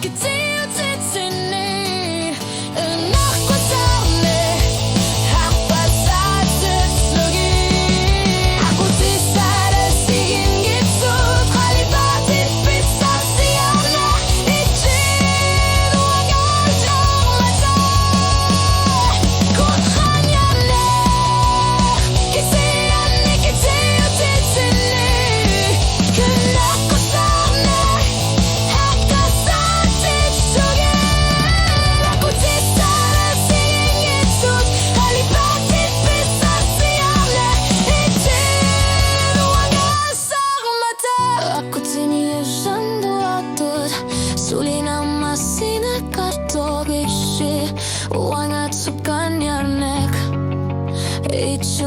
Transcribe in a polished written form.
Kecil di sini, aku tahu apa saja lagi. Aku tidak ingin sekali berpisah siapa izin wajah mata. Ku hanya kesian kecil di sini, karena aku tahu apa saja lagi. Aku tidak ingin sekali berpisah siapa izin wajah mata. Aku tidak sendiri, sulina masih nekat togishi, wangat sukan yarnek. It's